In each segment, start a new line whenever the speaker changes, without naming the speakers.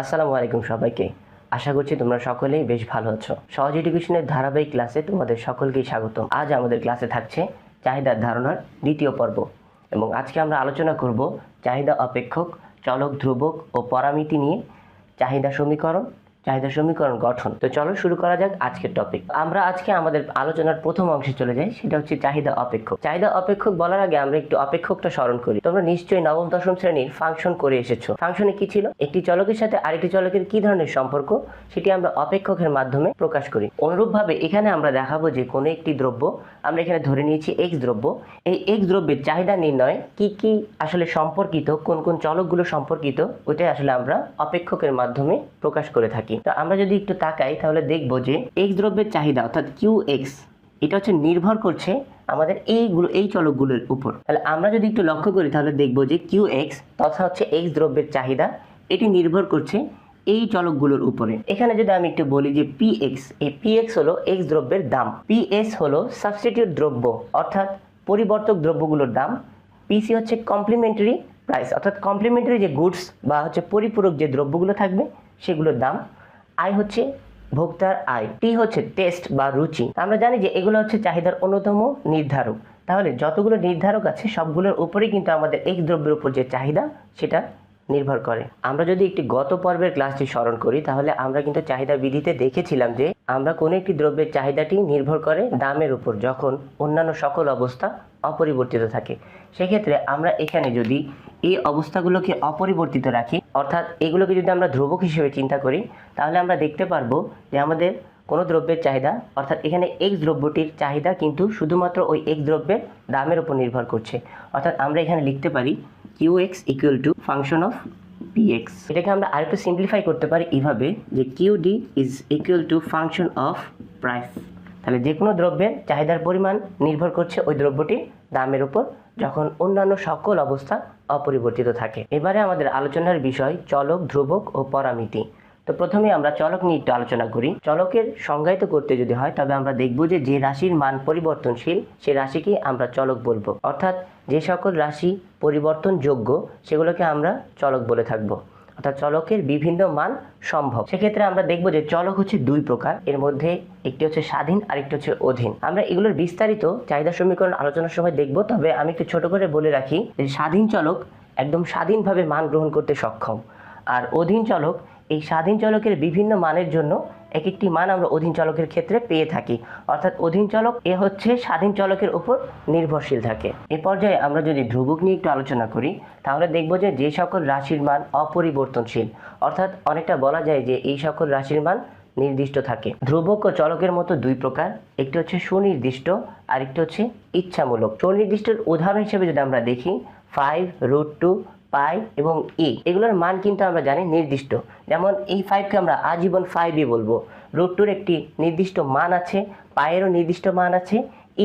আসসালামু আলাইকুম সবাইকে। আশা করছি তোমরা সকলেই বেশ ভালো আছো। সহজ এডুকেশনের ধারাবাহিক ক্লাসে তোমাদের সকলকেই স্বাগতম। আজ আমাদের ক্লাসে থাকছে চাহিদার ধারণার দ্বিতীয় পর্ব এবং আজকে আমরা আলোচনা করব চাহিদা অপেক্ষক, চলক, ধ্রুবক ও পরামিতি নিয়ে চাহিদা সমীকরণ গঠন। তো চলো শুরু করা যাক আজকের টপিক। আমরা আজকে আমাদের আলোচনার প্রথম অংশে চলে যাই, সেটা হচ্ছে চাহিদা অপেক্ষক। চাহিদা অপেক্ষক বলার আগে আমরা একটু অপেক্ষকটা স্মরণ করি। তোমরা নিশ্চয়ই নবম দশম শ্রেণীর ফাংশন করে এসেছো। ফাংশনে কি ছিল? একটি চলকের সাথে আরেকটি চলকের কি ধরনের সম্পর্ক সেটি আমরা অপেক্ষকের মাধ্যমে প্রকাশ করি। অনুরূপভাবে এখানে আমরা দেখাবো যে কোনো একটি দ্রব্য, আমরা এখানে ধরে নিয়েছি এক্স দ্রব্য, এই এক্স দ্রব্যের চাহিদা নির্ণয় কি কি আসলে সম্পর্কিত, কোন কোন চলকগুলো সম্পর্কিত, ওইটাই আসলে আমরা অপেক্ষকের মাধ্যমে প্রকাশ করে থাকি। তো আমরা যদি একটু তাকাই তাহলে দেখবো যে এক্স দ্রব্যের চাহিদা অর্থাৎ কিউ এক্স, এটা হচ্ছে নির্ভর করছে আমাদের এই চলকগুলোর উপর। তাহলে আমরা যদি একটু লক্ষ্য করি তাহলে দেখবো যে কিউ এক্স তথা হচ্ছে এক্স দ্রব্যের চাহিদা, এটি নির্ভর করছে এই চলকগুলোর উপরে। এখানে যদি আমি একটু বলি যে পি এক্স, এই পি এক্স হলো এক্স দ্রব্যের দাম, পি এস হলো সাবস্টিটিউট দ্রব্য অর্থাৎ পরিবর্তক দ্রব্যগুলোর দাম, পিসি হচ্ছে কমপ্লিমেন্টারি প্রাইস অর্থাৎ কমপ্লিমেন্টারি যে গুডস বা হচ্ছে পরিপূরক যে দ্রব্যগুলো থাকবে সেগুলোর দাম, আই হচ্ছে ভোক্তার আয়, টি হচ্ছে টেস্ট বা রুচি। আমরা জানি যে এগুলো হচ্ছে চাহিদার অন্যতম নির্ধারক। তাহলে যতগুলো নির্ধারক আছে সবগুলোর উপরেই কিন্তু আমাদের এক্স দ্রব্যের উপর যে চাহিদা সেটা নির্ভর করে। আমরা যদি একটি গত পর্বের ক্লাসটি স্মরণ করি তাহলে আমরা কিন্তু চাহিদা বিধিতে দেখেছিলাম যে আমরা কোনো একটি দ্রব্যের চাহিদাটি নির্ভর করে দামের উপর যখন অন্যান্য সকল অবস্থা অপরিবর্তিত থাকে। সেক্ষেত্রে আমরা এখানে যদি এই অবস্থাগুলোকে অপরিবর্তিত রাখি অর্থাৎ এগুলোকে যদি আমরা ধ্রুবক হিসেবে চিন্তা করি তাহলে আমরা দেখতে পারবো যে আমাদের কোনো দ্রব্যের চাহিদা অর্থাৎ এখানে এক্স দ্রব্যটির চাহিদা কিন্তু শুধুমাত্র ওই এক্স দ্রব্যের দামের উপর নির্ভর করছে। অর্থাৎ আমরা এখানে লিখতে পারি Q X equal to function of P X. এটাকে আমরা আরেকটু সিম্পলিফাই করতে পারি এইভাবে যে Q D is equal to function of price. তাহলে যে কোনো দ্রব্যের চাহিদার পরিমাণ নির্ভর করছে ওই দ্রব্যটির দামের উপর যখন অন্যান্য সকল অবস্থা অপরিবর্তিত থাকে। এবারে আমাদের আলোচনার বিষয় চলক, ধ্রুবক ও পরামিতি। তো প্রথমে আমরা চলক নিয়ে একটু আলোচনা করি। চলকের সংজ্ঞায়িত করতে যদি হয় তবে আমরা দেখব যে যে রাশির মান পরিবর্তনশীল সে রাশিকে আমরা চলক বলবো, অর্থাৎ যে সকল রাশি পরিবর্তনযোগ্য সেগুলোকে আমরা চলক বলে থাকবো, অর্থাৎ চলকের বিভিন্ন মান সম্ভব। সেক্ষেত্রে আমরা দেখব যে চলক হচ্ছে দুই প্রকার, এর মধ্যে একটি হচ্ছে স্বাধীন আর একটি হচ্ছে অধীন। আমরা এগুলোর বিস্তারিত চাহিদা সমীকরণ আলোচনার সময় দেখব, তবে আমি একটু ছোট করে বলে রাখি যে স্বাধীন চলক একদম স্বাধীনভাবে মান গ্রহণ করতে সক্ষম, আর অধীন চলক এই স্বাধীন চলকের বিভিন্ন মানের জন্য এক একটি মান আমরা অধীন চলকের ক্ষেত্রে পেয়ে থাকি। অর্থাৎ অধীন চলক এ হচ্ছে স্বাধীন চলকের উপর নির্ভরশীল থাকে। এ পর্যায়ে আমরা যদি ধ্রুবক নিয়ে একটু আলোচনা করি তাহলে দেখব যে যে সকল রাশির মান অপরিবর্তনশীল, অর্থাৎ অনেকটা বলা যায় যে এই সকল রাশির মান নির্দিষ্ট থাকে। ধ্রুবক ও চলকের মতো দুই প্রকার, একটি হচ্ছে সুনির্দিষ্ট আর একটি হচ্ছে ইচ্ছামূলক। সুনির্দিষ্টের উদাহরণ হিসেবে যদি আমরা দেখি 5√2, পাই এবং ই, এগুলোর মান কিন্তু আমরা জানি নির্দিষ্ট। যেমন এই 5কে আমরা আজীবন 5ই বলবো। √2-র একটি নির্দিষ্ট মান আছে, পায়েরও নির্দিষ্ট মান আছে,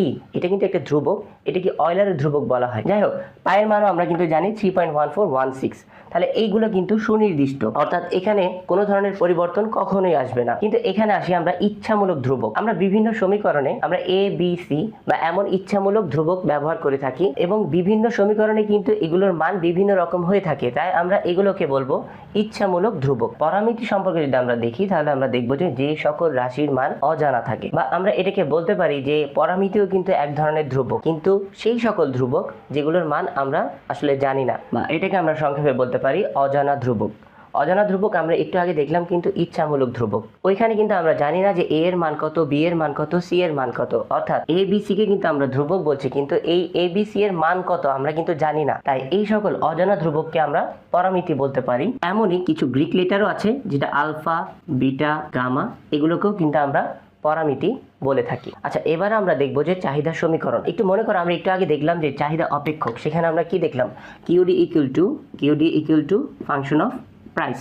ই এটা কিন্তু একটা ধ্রুবক, এটা কি অয়লারের ধ্রুবক বলা হয়। যাই হোক, পায়ের মানও আমরা কিন্তু জানি 3.1416। তাহলে এইগুলো কিন্তু সুনির্দিষ্ট, অর্থাৎ এখানে কোনো ধরনের পরিবর্তন কখনোই আসবে না। কিন্তু এখানে আসি আমরা ইচ্ছামূলক ধ্রুবক। আমরা বিভিন্ন সমীকরণে আমরা এ বি সি বা এমন ইচ্ছামূলক ধ্রুবক ব্যবহার করে থাকি এবং বিভিন্ন সমীকরণে কিন্তু এগুলোর মান বিভিন্ন রকম হয়ে থাকে, তাই আমরা এগুলোকে বলবো ইচ্ছামূলক ধ্রুবক। পরামিতি সম্পর্কে যদি আমরা দেখি তাহলে আমরা দেখবো যে যে সকল রাশির মান অজানা থাকে, বা আমরা এটাকে বলতে পারি যে পরামিতিও কিন্তু এক ধরনের ধ্রুবক, কিন্তু সেই সকল ধ্রুবক যেগুলোর মান আমরা আসলে জানি না, বা এটাকে আমরা সংক্ষেপে বলতে পারি অজানা ধ্রুবক। অজানা ধ্রুবক আমরা একটু আগে দেখলাম কিন্তু ইচ্ছামূলক ধ্রুবক। ওইখানে কিন্তু আমরা জানি না যে এ এর মান কত, বি এর মান কত, সি এর মান কত, অর্থাৎ এ বি সি কে কিন্তু আমরা ধ্রুবক বলছি কিন্তু এই এ বি সি এর মান কত আমরা কিন্তু জানি না, তাই এই সকল অজানা ধ্রুবককে আমরা পরামিতি বলতে পারি। এমনই কিছু গ্রিক লেটারও আছে যেটা আলফা, বিটা, গামা, এগুলোকেও কিন্তু আমরা পরামিতি বলে থাকি। আচ্ছা, এবার আমরা দেখবো যে চাহিদা সমীকরণ। একটু মনে করো আমরা একটু আগে দেখলাম যে চাহিদা অপেক্ষক, সেখানে আমরা কি দেখলাম QD equal to function of price.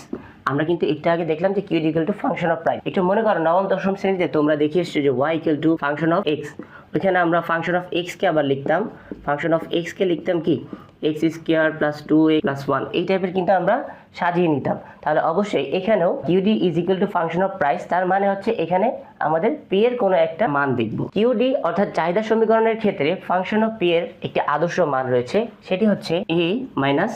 আমরা কিন্তু একটু আগে দেখলাম যে QD equal to function of price. একটু মনে করো নবম দশম শ্রেণীতে তোমরা দেখে এসছো যে Y equal to function of X, ওইখানে আমরা ফাংশন অফ এক্স কে আবার লিখতাম, ফাংশন অফ এক্স কে লিখতাম কি x square plus 2a plus 1, এই টাইপের কিন্তু আমরা সাজিয়ে নিতাম। তাহলে অবশ্যই এখানেও QD is equal to function of price, তার মানে হচ্ছে এখানে আমাদের পি এর কোনো একটা মান দেখব। কিউডি অর্থাৎ চাহিদা সমীকরণের ক্ষেত্রে ফাংশন অফ পি এর একটি আদর্শ মান রয়েছে, সেটি হচ্ছে এ মাইনাস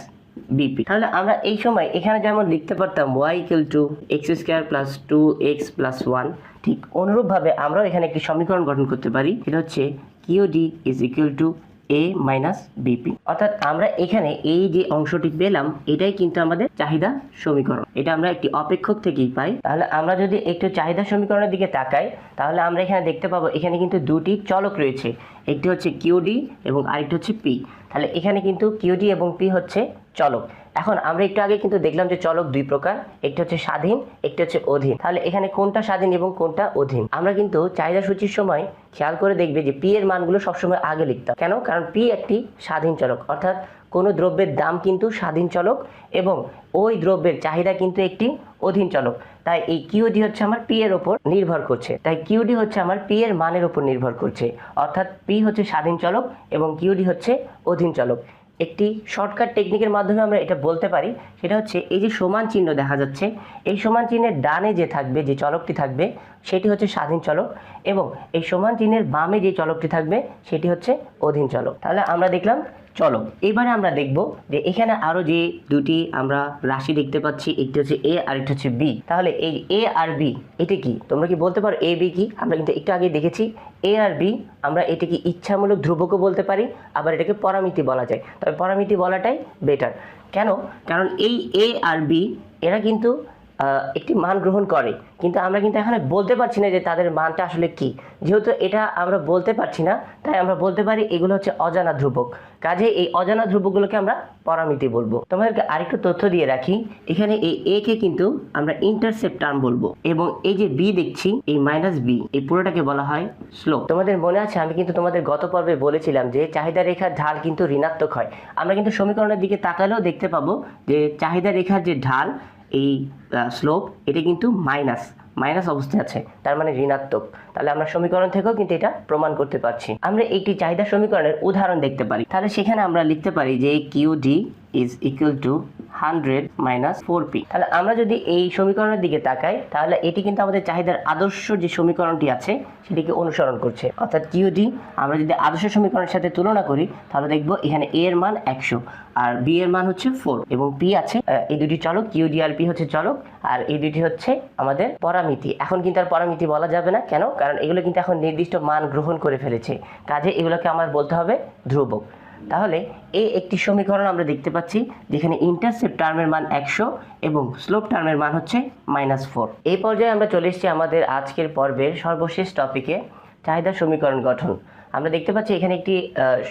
বিপি। তাহলে আমরা এই সময় এখানে যেমন লিখতে পারতাম y equal to x square plus 2x plus 1, ঠিক অনুরূপভাবে আমরাও এখানে একটি সমীকরণ গঠন করতে পারি, সেটা হচ্ছে QD is equal two a minus BP. অর্থাৎ আমরা এখানে এই যে অংশটি পেলাম এটাই কিন্তু আমাদের চাহিদা সমীকরণ, এটা আমরা একটি অপেক্ষক থেকেই পাই। তাহলে আমরা যদি একটু চাহিদা সমীকরণের দিকে তাকাই তাহলে আমরা এখানে দেখতে পাবো এখানে কিন্তু দুটি চলক রয়েছে, একটি হচ্ছে কিউডি এবং আরেকটি হচ্ছে পি। তাহলে এখানে কিন্তু কিউডি এবং পি হচ্ছে চলক। এখন আমরা একটু আগে কিন্তু দেখলাম যে চলক দুই প্রকার, একটি হচ্ছে স্বাধীন, একটি হচ্ছে অধীন। তাহলে এখানে কোনটা স্বাধীন এবং কোনটা অধীন? আমরা কিন্তু চাহিদা সূচির সময় খেয়াল করে দেখবে যে পি এর মানগুলো সবসময় আগে লিখতাম। কেন? কারণ পি একটি স্বাধীন চলক, অর্থাৎ কোনো দ্রব্যের দাম কিন্তু স্বাধীন চলক এবং ওই দ্রব্যের চাহিদা কিন্তু একটি অধীন চলক। তাই এই কিউডি হচ্ছে আমার পি এর ওপর নির্ভর করছে, তাই কিউডি হচ্ছে আমার পি এর মানের উপর নির্ভর করছে। অর্থাৎ পি হচ্ছে স্বাধীন চলক এবং কিউডি হচ্ছে অধীন চলক। একটি শর্টকাট টেকনিকের মাধ্যমে আমরা এটা বলতে পারি, সেটা হচ্ছে এই যে সমান চিহ্ন দেখা যাচ্ছে, এই সমান চিহ্নের ডানে যে থাকবে, যে চলকটি থাকবে সেটি হচ্ছে স্বাধীন চলক এবং এই সমান চিহ্নের বামে যে চলকটি থাকবে সেটি হচ্ছে অধীন চলক। তাহলে আমরা দেখলাম চলক। এবারে আমরা দেখব যে এখানে আরো যে দুটি আমরা রাশি দেখতে পাচ্ছি, একটি হচ্ছে এ আর একটি হচ্ছে বি। তাহলে এই এ আর বি এটা কি? তোমরা কি বলতে পারো এ বি কি? আমরা কিন্তু একটু আগে দেখেছি এ আর বি আমরা এটাকে ইচ্ছামূলক ধ্রুবকও বলতে পারি, আবার এটাকে পরামিতি বলা যায়। তবে পরামিতি বলাটাই বেটার। কেন? কারণ এই এ আর বি এরা কিন্তু একটি মান গ্রহণ করে, কিন্তু আমরা কিন্তু এখানে বলতে পারছি না যে তাদের মানটা আসলে কি। যেহেতু এটা আমরা বলতে পারছি না, তাই আমরা বলতে পারি এগুলো হচ্ছে অজানা ধ্রুবক। কাজে এই অজানা ধ্রুবকগুলোকে আমরা পরামিতি বলবো। তোমাদেরকে আরেকটু তথ্য দিয়ে রাখি, এখানে এই এ কে কিন্তু আমরা ইন্টারসেপ্ট টার্ম বলবো এবং এই যে বি দেখছি, এই মাইনাস বি, এই পুরোটাকে বলা হয় স্লোপ। তোমাদের মনে আছে আমি কিন্তু তোমাদের গত পর্বে বলেছিলাম যে চাহিদা রেখার ঢাল কিন্তু ঋণাত্মক হয়। আমরা কিন্তু সমীকরণের দিকে তাকালেও দেখতে পাবো যে চাহিদা রেখার যে ঢাল, এই স্লোপ, এটা কিন্তু মাইনাস অবস্থায় আছে, তার মানে ঋণাত্মক। তাহলে আমরা সমীকরণ থেকেও কিন্তু এটা প্রমাণ করতে পারছি। আমরা একটি চাহিদা সমীকরণের উদাহরণ দেখতে পারি। তাহলে সেখানে আমরা লিখতে পারি যে QD is equal two 100 minus 4p। তাহলে আমরা যদি এই সমীকরণের দিকে তাকাই তাহলে এটি কিন্তু আমাদের চাহিদার আদর্শ যে সমীকরণটি আছে সেটিকে অনুসরণ করছে। অর্থাৎ কিউডি আমরা যদি আদর্শ সমীকরণের সাথে তুলনা করি তাহলে দেখবো এখানে এ এর মান 100 আর বি এর মান হচ্ছে 4 এবং পি আছে, এই দুটি চলক কিউডি আর পি হচ্ছে চলক আর এই দুটি হচ্ছে আমাদের পরামিতি। এখন কিন্তু আর পরামিতি বলা যাবে না, কেন? কারণ এগুলো কিন্তু এখন নির্দিষ্ট মান গ্রহণ করে ফেলেছে, কাজে এগুলোকে আমার বলতে হবে ধ্রুবক। তাহলে এই একটি সমীকরণ আমরা দেখতে পাচ্ছি যেখানে ইন্টারসেপ্ট টার্মের মান 100 এবং স্লোপ টার্মের মান হচ্ছে -4। এই পর্যায়ে আমরা চলে এসেছি আমাদের আজকের পর্বের সর্বশেষ টপিকে, চাহিদা সমীকরণ গঠন। আমরা দেখতে পাচ্ছি এখানে একটি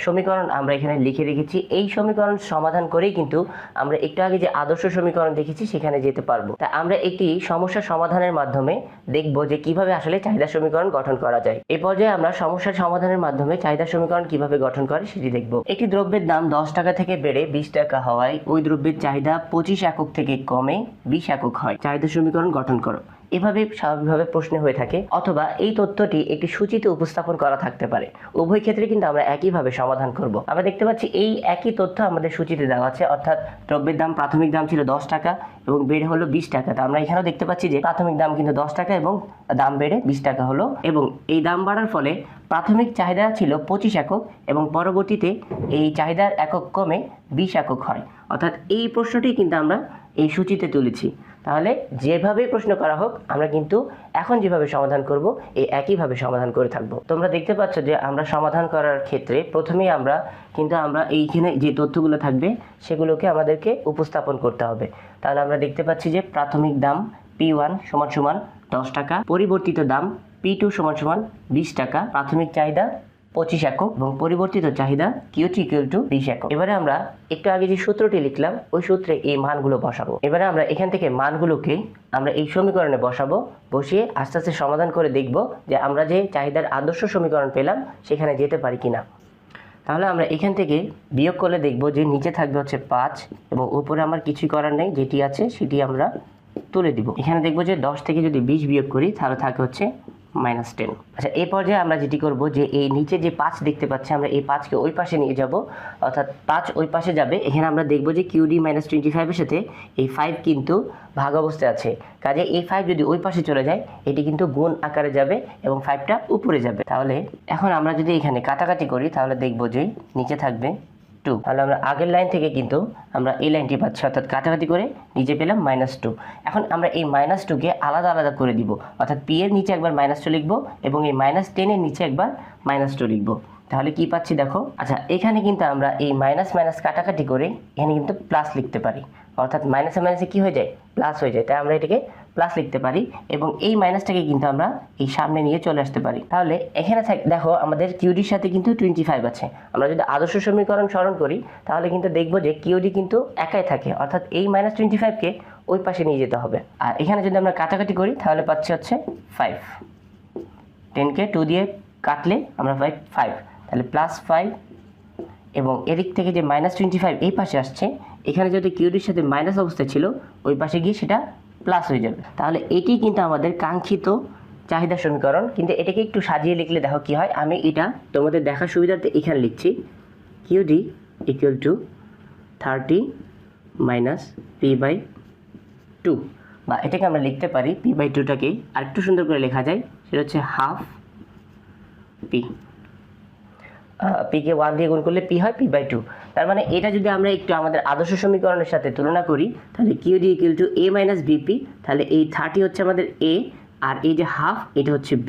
সমীকরণ আমরা এখানে লিখে রেখেছি। এই সমীকরণ সমাধান করেই কিন্তু আমরা একটু আগে যে আদর্শ সমীকরণ দেখেছি সেখানে যেতে পারবো। তাই আমরা একটি সমস্যা সমাধানের মাধ্যমে দেখব যে কিভাবে আসলে চাহিদা সমীকরণ গঠন করা যায়। এই পর্যায়ে আমরা সমস্যার সমাধানের মাধ্যমে চাহিদা সমীকরণ কিভাবে গঠন করে সেটি দেখব। একটি দ্রব্যের দাম 10 টাকা থেকে বেড়ে 20 টাকা হওয়ায় ওই দ্রব্যের চাহিদা 25 একক থেকে কমে 20 একক হয়, চাহিদা সমীকরণ গঠন করো। এভাবে স্বাভাবিকভাবে প্রশ্ন হয়ে থাকে, অথবা এই তথ্যটি একটি সূচিতে উপস্থাপন করা থাকতে পারে। উভয় ক্ষেত্রে কিন্তু আমরা একইভাবে সমাধান করব। আমরা দেখতে পাচ্ছি এই একই তথ্য আমাদের সূচিতে দেওয়া আছে, অর্থাৎ দ্রব্যের দাম প্রাথমিক দাম ছিল 10 টাকা এবং বেড়ে হলো 20 টাকা। তো আমরা এখানেও দেখতে পাচ্ছি যে প্রাথমিক দাম কিন্তু 10 টাকা এবং দাম বেড়ে 20 টাকা হলো, এবং এই দাম বাড়ার ফলে প্রাথমিক চাহিদা ছিল 25 একক এবং পরবর্তীতে এই চাহিদার একক কমে 20 একক হয়। অর্থাৎ এই প্রশ্নটি কিন্তু আমরা এই সূচিতে তুলেছি। তাহলে যেভাবে প্রশ্ন করা হোক আমরা কিন্তু এখন যেভাবে সমাধান করব এই একইভাবে সমাধান করে থাকবো। তোমরা দেখতে পাচ্ছ যে আমরা সমাধান করার ক্ষেত্রে প্রথমেই আমরা এইখানে যে তথ্যগুলো থাকবে সেগুলোকে আমাদেরকে উপস্থাপন করতে হবে। তাহলে আমরা দেখতে পাচ্ছি যে প্রাথমিক দাম P1 = 10 টাকা, পরিবর্তিত দাম P2 = 20 টাকা, প্রাথমিক চাহিদা 25 একক এবং পরিবর্তিত চাহিদা QT = 20 একক। এবারে আমরা একটু আগে যে সূত্রটি লিখলাম ওই সূত্রে এই মানগুলো বসাবো। এবারে আমরা এখান থেকে মানগুলোকে আমরা এই সমীকরণে বসাবো, বসিয়ে আস্তে আস্তে সমাধান করে দেখব যে আমরা যে চাহিদার আদর্শ সমীকরণ পেলাম সেখানে যেতে পারি কিনা। তাহলে আমরা এখান থেকে বিয়োগ করলে দেখব যে নিচে থাকবে হচ্ছে 5 এবং উপরে আমার কিছুই করার নেই, যেটি আছে সেটি আমরা তুলে দিব। এখানে দেখব যে 10 থেকে যদি 20 বিয়োগ করি তাহলে থাকে হচ্ছে -10। আচ্ছা, এই পর্যায়ে আমরা যেটি করব যে এই নিচে যে 5 দেখতে পাচ্ছি আমরা এই 5কে ওই পাশে নিয়ে যাব, অর্থাৎ 5 ওই পাশে যাবে। এখানে আমরা দেখব যে QD - 25 এর সাথে এই 5 কিন্তু ভাগ অবস্থায় আছে, কাজে এই 5 যদি ওই পাশে চলে যায় এটি কিন্তু গুণ আকারে যাবে এবং 5টা উপরে যাবে। তাহলে এখন আমরা যদি এখানে কাটাকাটি করি তাহলে দেখব যে নিচে থাকবে 2। তাহলে আমরা আগের লাইন থেকে কিন্তু আমরা এই লাইনটি পাচ্ছি, অর্থাৎ কাটাকাটি করে নিচে পেলাম -2। এখন আমরা এই -2কে আলাদা আলাদা করে দিব, অর্থাৎ p এর নিচে একবার -2 লিখব এবং এই -10 এর নিচে একবার -2 লিখব। তাহলে কি পাচ্ছি দেখো। আচ্ছা, এখানে কিন্তু আমরা এই মাইনাস মাইনাস কাটাকাটি করে এখানে কিন্তু প্লাস লিখতে পারি, অর্থাৎ মাইনাসে মাইনাসে কি হয়ে যায়, প্লাস হয়ে যায়। তাই আমরা এটাকে প্লাস লিখতে পারি এবং এই মাইনাসটাকে কিন্তু আমরা এই সামনে নিয়ে চলে আসতে পারি। তাহলে এখানে দেখো আমাদের কিউডির সাথে কিন্তু 25 আছে। আমরা যদি আদর্শ সমীকরণ স্মরণ করি তাহলে কিন্তু দেখব যে কিউডি কিন্তু একাই থাকে, অর্থাৎ এই -25কে ওই পাশে নিয়ে যেতে হবে। আর এখানে যদি আমরা কাটাকাটি করি তাহলে পাচ্ছি হচ্ছে 5। 10কে 2 দিয়ে কাটলে আমরা পাই 5, তাহলে +5 এবং এদিক থেকে যে -25 এই পাশে আসছে, এখানে যদি কিউডির সাথে মাইনাস অবস্থায় ছিল ওই পাশে গিয়ে সেটা প্লাস হয়ে যাবে। তাহলে এটি কিন্তু আমাদের কাঙ্ক্ষিত চাহিদা সমীকরণ। কিন্তু এটাকে একটু সাজিয়ে লিখলে দেখো কি হয়। আমি এটা তোমাদের দেখার সুবিধার্থে এখানে লিখছি, QD equal to 30 minus p/2, বা এটাকে আমরা লিখতে পারি p/2টাকে আরেকটু সুন্দর করে লেখা যায়, সেটা হচ্ছে হাফ পি। পিকে 1 দিয়ে গুণ করলে পি হয় p/2। তার মানে এটা যদি আমরা একটু আমাদের আদর্শ সমীকরণের সাথে তুলনা করি তাহলে QD equal to a minus BP. তাহলে এই 30 হচ্ছে আমাদের a, আর এই যে হাফ এটা হচ্ছে b।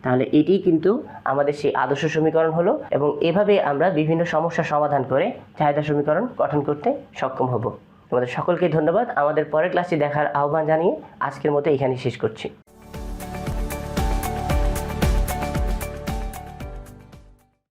তাহলে এটি কিন্তু আমাদের সেই আদর্শ সমীকরণ হলো, এবং এভাবে আমরা বিভিন্ন সমস্যার সমাধান করে চাহিদা সমীকরণ গঠন করতে সক্ষম হব। তোমাদের সকলকে ধন্যবাদ। আমাদের পরের ক্লাসটি দেখার আহ্বান জানিয়ে আজকের মতো এখানেই শেষ করছি।